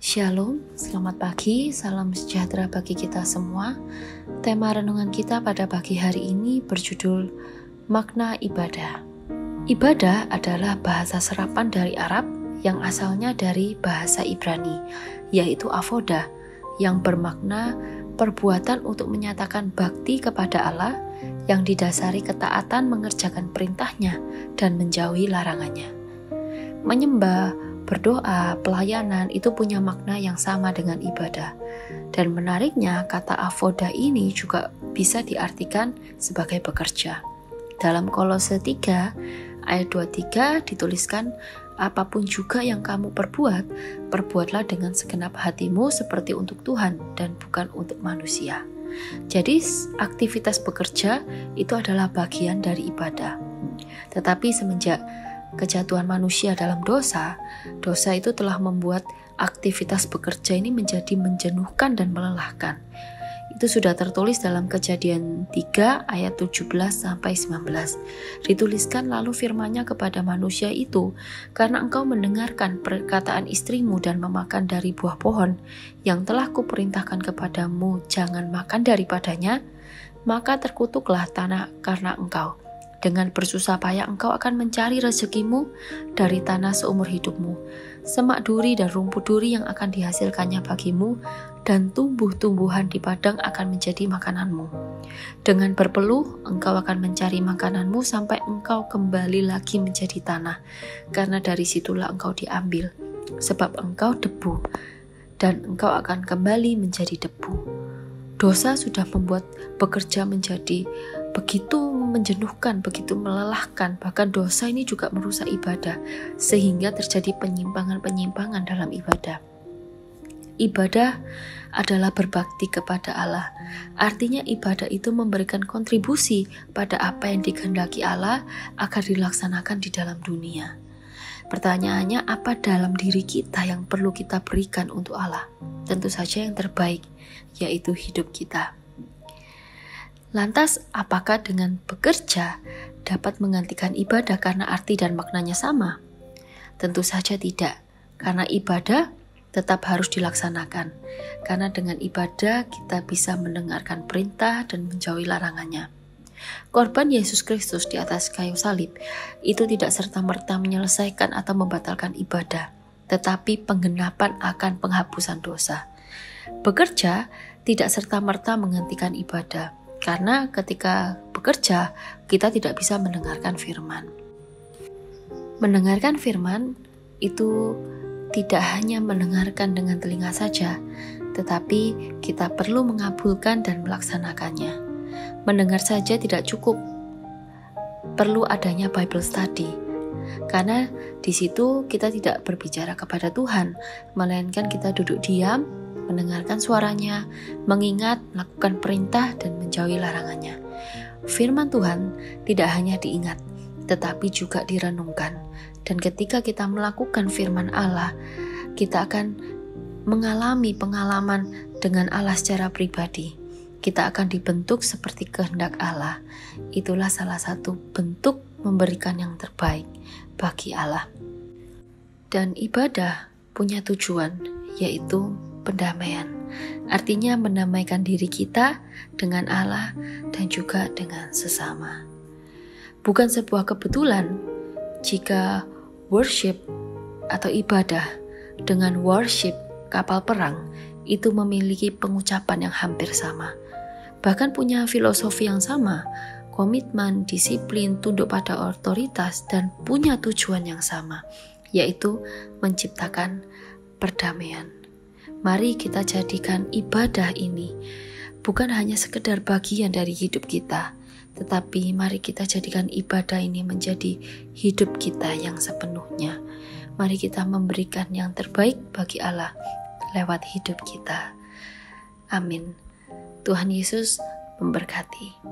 Shalom, selamat pagi, salam sejahtera bagi kita semua. Tema renungan kita pada pagi hari ini berjudul Makna Ibadah. Ibadah adalah bahasa serapan dari Arab yang asalnya dari bahasa Ibrani, yaitu avoda, yang bermakna perbuatan untuk menyatakan bakti kepada Allah yang didasari ketaatan mengerjakan perintahnya dan menjauhi larangannya. Menyembah, berdoa, pelayanan itu punya makna yang sama dengan ibadah. Dan menariknya, kata avoda ini juga bisa diartikan sebagai bekerja. Dalam Kolose 3 ayat 23 dituliskan, apapun juga yang kamu perbuat, perbuatlah dengan segenap hatimu seperti untuk Tuhan dan bukan untuk manusia. Jadi aktivitas bekerja itu adalah bagian dari ibadah. Tetapi semenjak kejatuhan manusia dalam dosa itu telah membuat aktivitas bekerja ini menjadi menjenuhkan dan melelahkan. Itu sudah tertulis dalam Kejadian 3 ayat 17-19. Dituliskan, lalu firman-Nya kepada manusia itu, karena engkau mendengarkan perkataan istrimu dan memakan dari buah pohon yang telah kuperintahkan kepadamu, jangan makan daripadanya, maka terkutuklah tanah karena engkau. Dengan bersusah payah engkau akan mencari rezekimu dari tanah seumur hidupmu. Semak duri dan rumput duri yang akan dihasilkannya bagimu, dan tumbuh-tumbuhan di padang akan menjadi makananmu. Dengan berpeluh engkau akan mencari makananmu sampai engkau kembali lagi menjadi tanah, karena dari situlah engkau diambil, sebab engkau debu, dan engkau akan kembali menjadi debu. Dosa sudah membuat bekerja menjadi begitu menjenuhkan, begitu melelahkan. Bahkan dosa ini juga merusak ibadah, sehingga terjadi penyimpangan-penyimpangan dalam ibadah. Ibadah adalah berbakti kepada Allah. Artinya ibadah itu memberikan kontribusi pada apa yang dikehendaki Allah agar dilaksanakan di dalam dunia. Pertanyaannya, apa dalam diri kita yang perlu kita berikan untuk Allah? Tentu saja yang terbaik, yaitu hidup kita. Lantas, apakah dengan bekerja dapat menggantikan ibadah karena arti dan maknanya sama? Tentu saja tidak, karena ibadah tetap harus dilaksanakan. Karena dengan ibadah kita bisa mendengarkan perintah dan menjauhi larangannya. Korban Yesus Kristus di atas kayu salib itu tidak serta-merta menyelesaikan atau membatalkan ibadah, tetapi penggenapan akan penghapusan dosa. Bekerja tidak serta-merta menggantikan ibadah, karena ketika bekerja, kita tidak bisa mendengarkan firman. Mendengarkan firman itu tidak hanya mendengarkan dengan telinga saja, tetapi kita perlu mengabulkan dan melaksanakannya. Mendengar saja tidak cukup, perlu adanya Bible study. Karena di situ kita tidak berbicara kepada Tuhan, melainkan kita duduk diam, mendengarkan suaranya, mengingat, melakukan perintah, dan menjauhi larangannya. Firman Tuhan tidak hanya diingat, tetapi juga direnungkan. Dan ketika kita melakukan firman Allah, kita akan mengalami pengalaman dengan Allah secara pribadi. Kita akan dibentuk seperti kehendak Allah. Itulah salah satu bentuk memberikan yang terbaik bagi Allah. Dan ibadah punya tujuan, yaitu pendamaian. Artinya mendamaikan diri kita dengan Allah dan juga dengan sesama. Bukan sebuah kebetulan jika worship atau ibadah dengan worship kapal perang itu memiliki pengucapan yang hampir sama. Bahkan punya filosofi yang sama, komitmen, disiplin, tunduk pada otoritas, dan punya tujuan yang sama, yaitu menciptakan perdamaian. Mari kita jadikan ibadah ini bukan hanya sekedar bagian dari hidup kita, tetapi mari kita jadikan ibadah ini menjadi hidup kita yang sepenuhnya. Mari kita memberikan yang terbaik bagi Allah lewat hidup kita. Amin. Tuhan Yesus memberkati.